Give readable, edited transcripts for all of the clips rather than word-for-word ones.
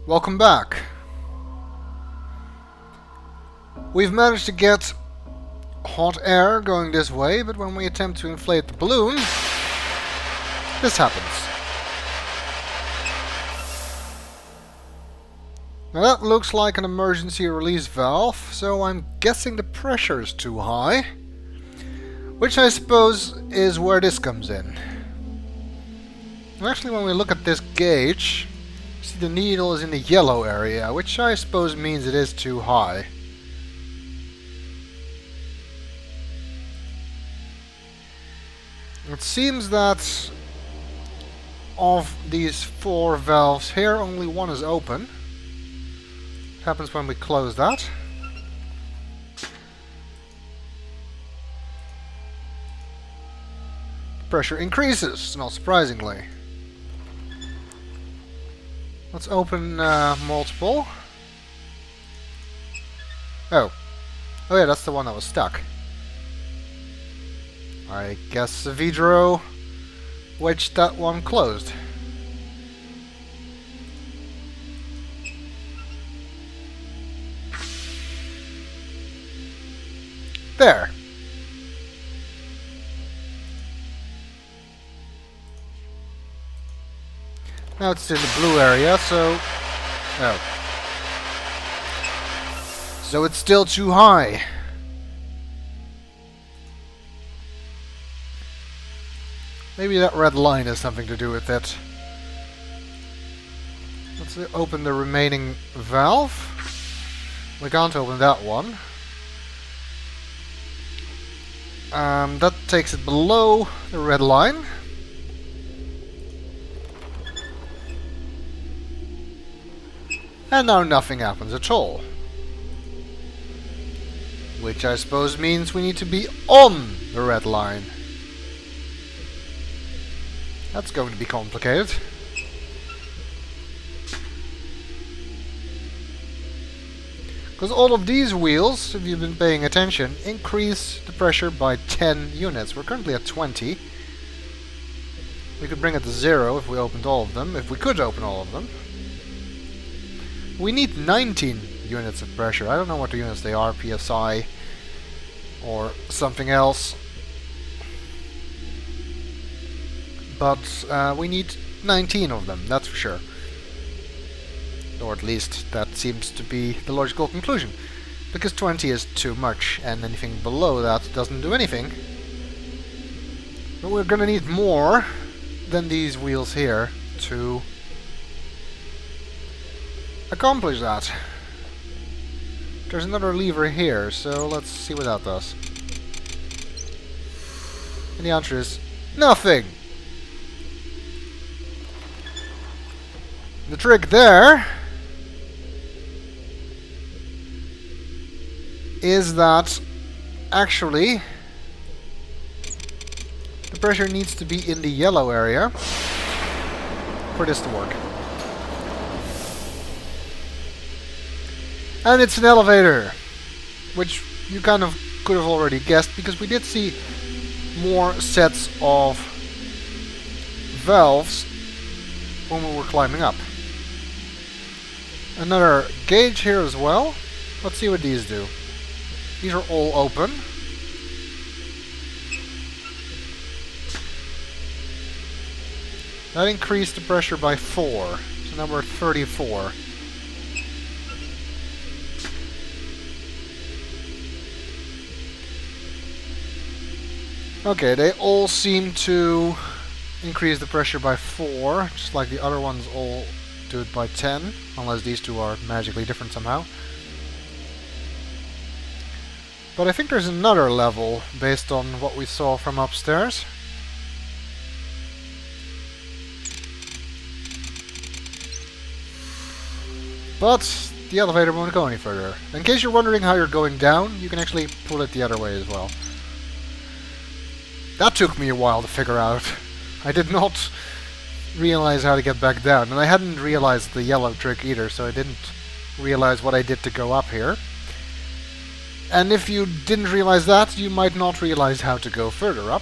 Welcome back. We've managed to get hot air going this way, but when we attempt to inflate the balloon, this happens. Now that looks like an emergency release valve, so I'm guessing the pressure is too high, which I suppose is where this comes in. And actually, when we look at this gauge, see the needle is in the yellow area, which I suppose means it is too high. It seems that of these 4 valves here, only one is open. What happens when we close that? Pressure increases, not surprisingly. Let's open multiple. Oh yeah, that's the one that was stuck. I guess Vidro wedged that one closed. There. Now it's in the blue area, so... oh. So it's still too high. Maybe that red line has something to do with it. Let's open the remaining valve. We can't open that one. That takes it below the red line. And now nothing happens at all. Which I suppose means we need to be on the red line. That's going to be complicated. Because all of these wheels, if you've been paying attention, increase the pressure by 10 units. We're currently at 20. We could bring it to 0 if we opened all of them, if we could open all of them. We need 19 units of pressure. I don't know what the units they are, PSI or something else. But we need 19 of them, that's for sure. Or at least that seems to be the logical conclusion. Because 20 is too much, and anything below that doesn't do anything. But we're gonna need more than these wheels here to accomplish that. There's another lever here, so let's see what that does. And the answer is nothing! The trick there is that actually the pressure needs to be in the yellow area for this to work. And it's an elevator, which you kind of could have already guessed because we did see more sets of valves when we were climbing up. Another gauge here as well. Let's see what these do. These are all open. That increased the pressure by 4. So now we're at 34. Okay, they all seem to increase the pressure by 4, just like the other ones all do it by 10, unless these two are magically different somehow. But I think there's another level based on what we saw from upstairs. But the elevator won't go any further. In case you're wondering how you're going down, you can actually pull it the other way as well. That took me a while to figure out. I did not realize how to get back down, and I hadn't realized the yellow trick either, so I didn't realize what I did to go up here. And if you didn't realize that, you might not realize how to go further up.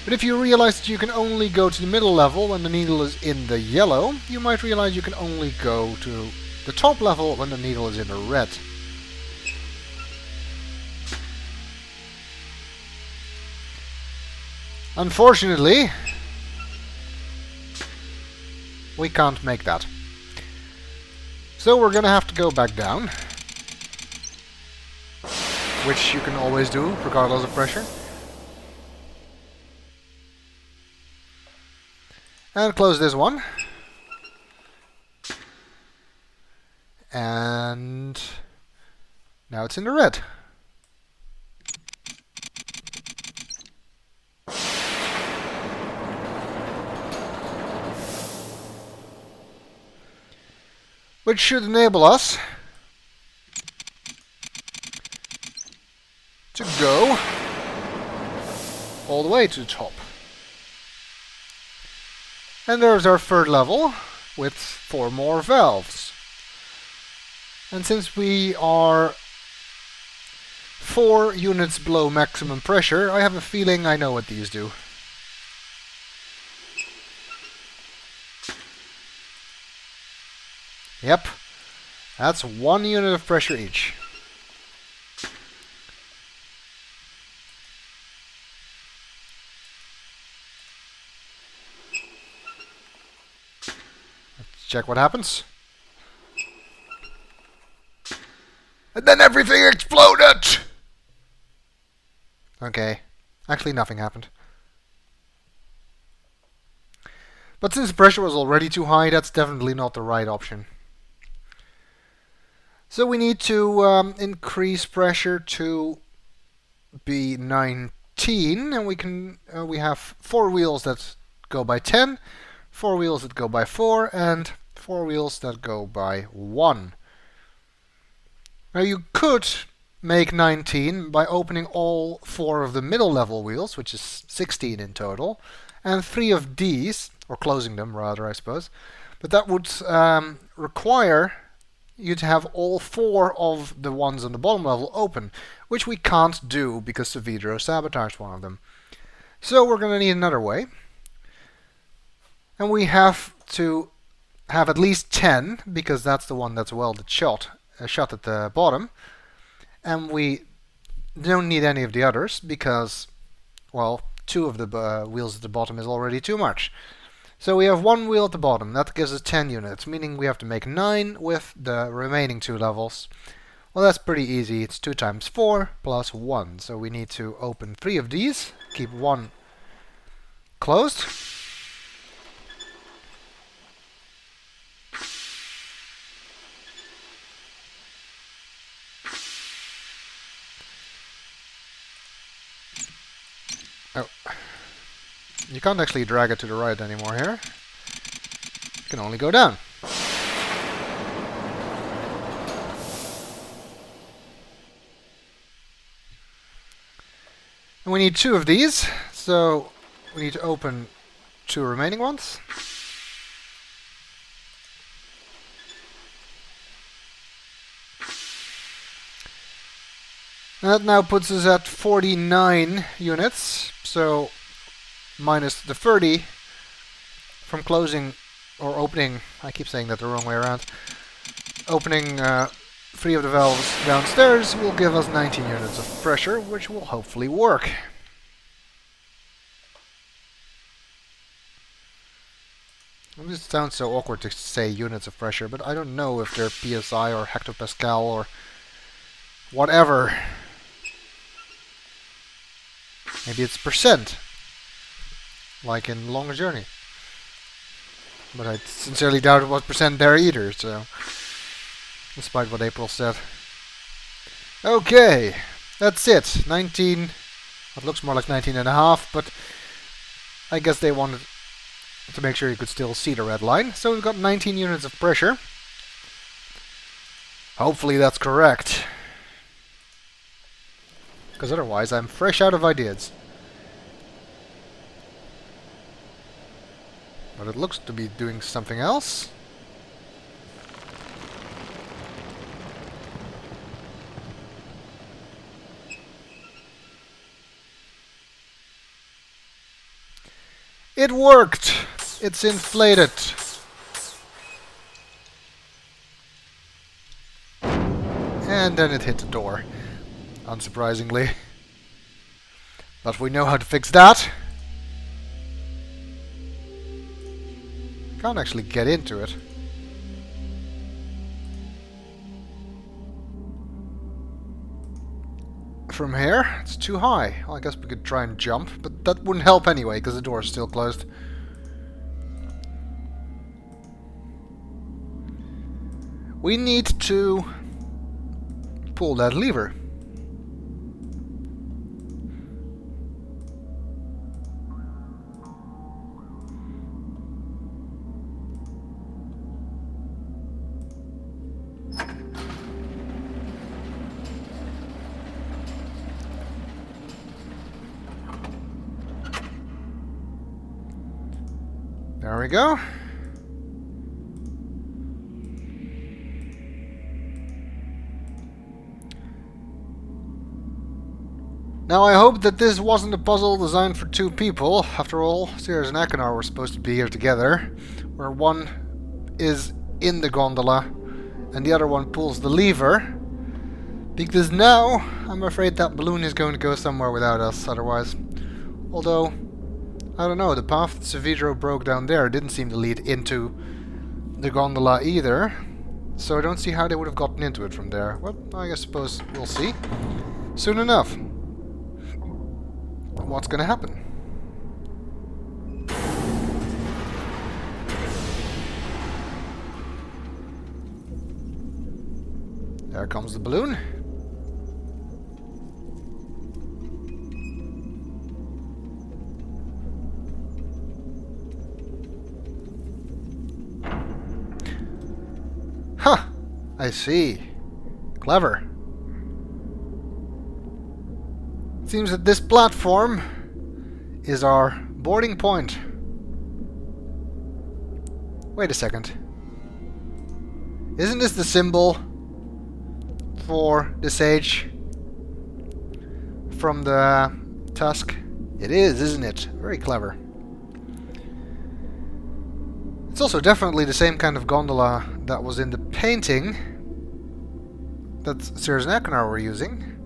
But if you realize that you can only go to the middle level when the needle is in the yellow, you might realize you can only go to the top level when the needle is in the red. Unfortunately, we can't make that. So we're gonna have to go back down, which you can always do, regardless of pressure. And close this one. And now it's in the red. Which should enable us to go all the way to the top. And there's our third level with 4 more valves. And since we are 4 units below maximum pressure, I have a feeling I know what these do. Yep, that's 1 unit of pressure each. Let's check what happens. And then everything exploded! Okay, actually nothing happened. But since the pressure was already too high, that's definitely not the right option. So we need to increase pressure to be 19, and we have 4 wheels that go by 10, 4 wheels that go by 4, and 4 wheels that go by 1. Now you could make 19 by opening all 4 of the middle level wheels, which is 16 in total, and 3 of these, or closing them rather, I suppose. But that would require you to have all 4 of the ones on the bottom level open, which we can't do because Savidro sabotaged one of them. So we're going to need another way. And we have to have at least 10, because that's the one that's welded shut at the bottom. And we don't need any of the others because, well, 2 of the wheels at the bottom is already too much. So we have 1 wheel at the bottom. That gives us 10 units, meaning we have to make 9 with the remaining 2 levels. Well, that's pretty easy. It's 2 times 4 plus 1. So we need to open 3 of these, keep 1 closed. Oh. You can't actually drag it to the right anymore here. You can only go down. And we need 2 of these, so we need to open 2 remaining ones. And that now puts us at 49 units, so minus the 30 from closing or opening, I keep saying that the wrong way around, opening 3 of the valves downstairs will give us 19 units of pressure, which will hopefully work. This sounds so awkward to say units of pressure, but I don't know if they're PSI or hectopascal or whatever. Maybe it's percent, like in Long Journey. But I sincerely doubt it was percent there either, so despite what April said. Okay, that's it. 19, it looks more like 19 and a half, but I guess they wanted to make sure you could still see the red line. So we've got 19 units of pressure. Hopefully that's correct. Because otherwise I'm fresh out of ideas. But it looks to be doing something else. It worked! It's inflated. And then it hit the door, unsurprisingly. But we know how to fix that. Can't actually get into it. From here, it's too high. Well, I guess we could try and jump, but that wouldn't help anyway, because the door is still closed. We need to pull that lever. There we go. Now I hope that this wasn't a puzzle designed for two people. After all, Sirius and Akanar were supposed to be here together, where one is in the gondola and the other one pulls the lever. Because now, I'm afraid that balloon is going to go somewhere without us otherwise. Although, I don't know, the path that Savidro broke down there didn't seem to lead into the gondola either. So I don't see how they would have gotten into it from there. Well, I suppose we'll see soon enough what's gonna happen. There comes the balloon. Huh! I see. Clever. Seems that this platform is our boarding point. Wait a second. Isn't this the symbol for the sage from the tusk? It is, isn't it? Very clever. It's also definitely the same kind of gondola that was in the painting that Sirius and Akanar were using.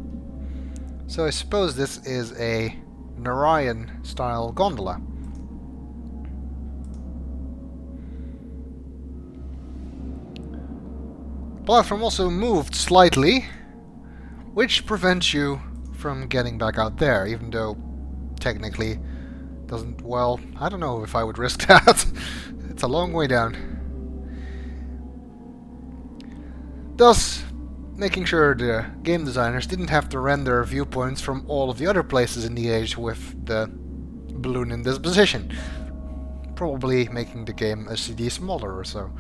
So I suppose this is a Narayan-style gondola. The platform also moved slightly, which prevents you from getting back out there, even though technically doesn't... well, I don't know if I would risk that. It's a long way down. Thus, making sure the game designers didn't have to render viewpoints from all of the other places in the age with the balloon in this position. Probably making the game a CD smaller or so.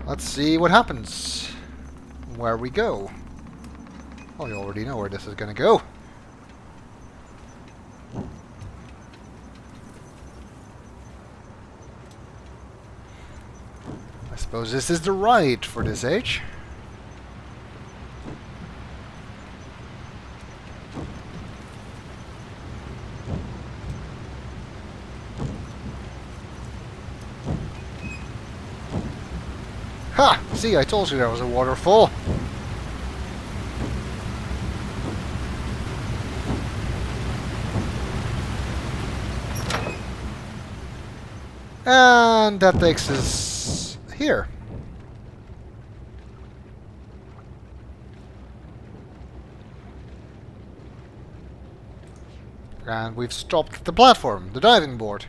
Let's see what happens. Where we go. Oh, you already know where this is gonna go. I suppose this is the ride for this age. Ha! See, I told you there was a waterfall. And that takes us here. And we've stopped the platform, the diving board.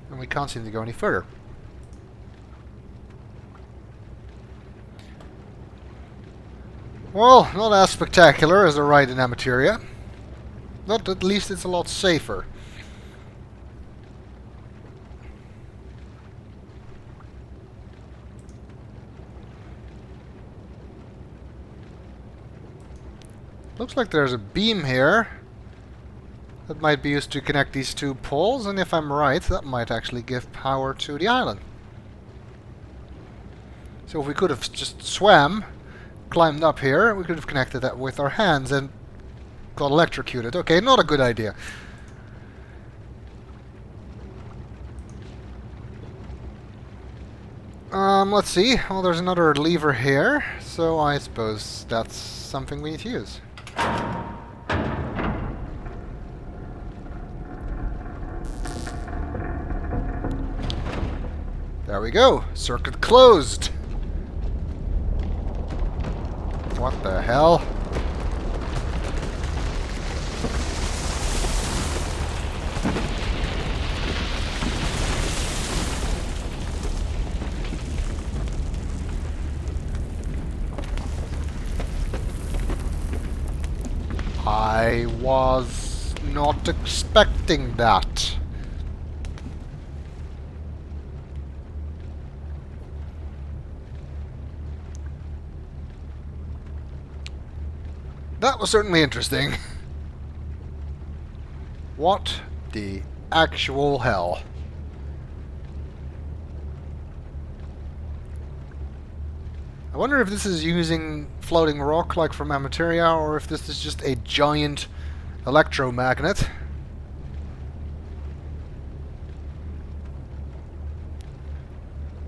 And we can't seem to go any further. Well, not as spectacular as a ride in Amateuria, but at least it's a lot safer. Looks like there's a beam here that might be used to connect these two poles, and if I'm right, that might actually give power to the island. So if we could have just swam, climbed up here, we could have connected that with our hands, and got electrocuted. Okay, not a good idea. Let's see. Well, there's another lever here, so I suppose that's something we need to use. There we go. Circuit closed. What the hell? I was not expecting that. That was certainly interesting. What the actual hell? I wonder if this is using floating rock like from Amateria, or if this is just a giant electromagnet.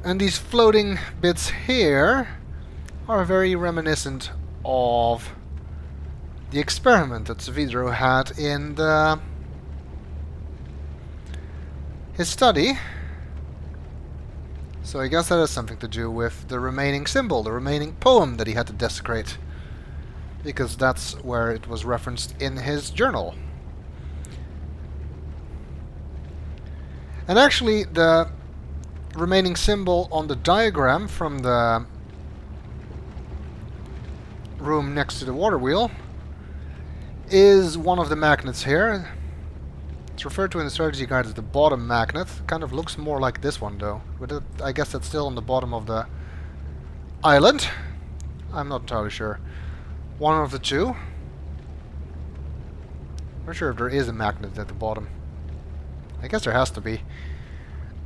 And these floating bits here are very reminiscent of the experiment that Svidro had in his study. So I guess that has something to do with the remaining symbol, the remaining poem that he had to desecrate. Because that's where it was referenced in his journal. And actually, the remaining symbol on the diagram from the room next to the water wheel is one of the magnets here. It's referred to in the strategy guide as the bottom magnet. Kind of looks more like this one though. But I guess that's still on the bottom of the island. I'm not entirely sure. One of the two. I'm not sure if there is a magnet at the bottom. I guess there has to be.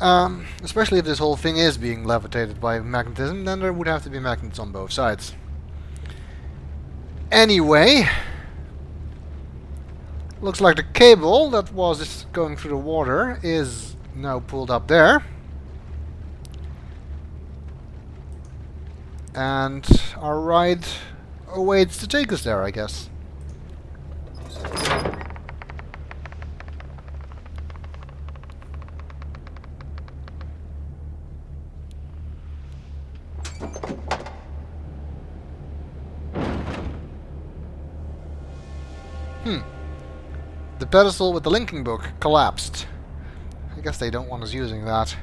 Especially if this whole thing is being levitated by magnetism, then there would have to be magnets on both sides. Anyway, looks like the cable that was going through the water is now pulled up there. And our ride awaits to take us there, I guess. The pedestal with the linking book collapsed. I guess they don't want us using that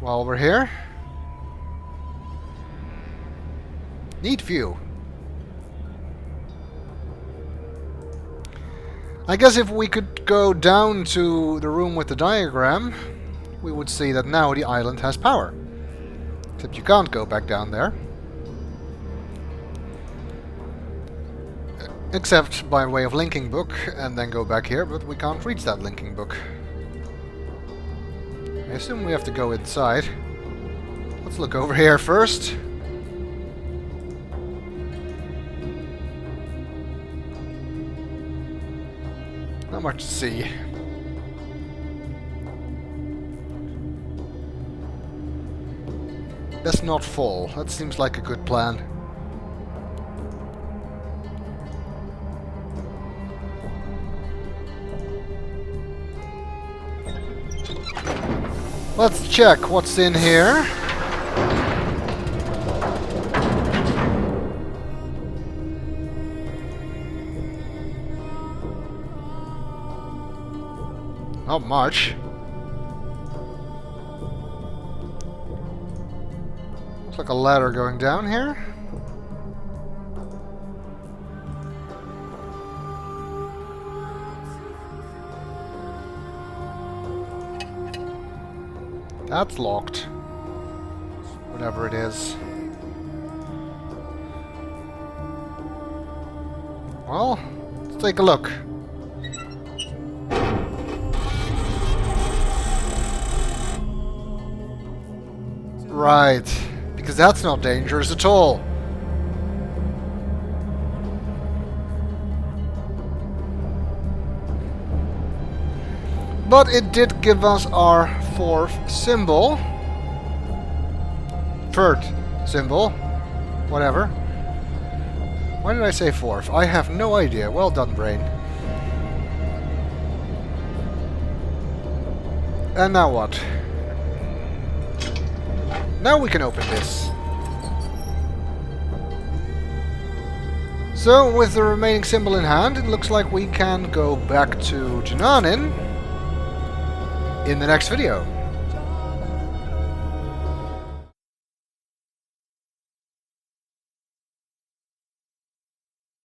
while we're here. Neat view. I guess if we could go down to the room with the diagram, we would see that now the island has power. Except you can't go back down there. Except by way of linking book, and then go back here, but we can't reach that linking book. I assume we have to go inside. Let's look over here first. Not much to see. Best not fall. That seems like a good plan. Let's check what's in here. Not much. Looks like a ladder going down here. That's locked. Whatever it is. Well, let's take a look. Right, because that's not dangerous at all. But it did give us our fourth symbol. Third symbol. Whatever. Why did I say fourth? I have no idea. Well done, brain. And now what? Now we can open this. So, with the remaining symbol in hand, it looks like we can go back to Jananin in the next video.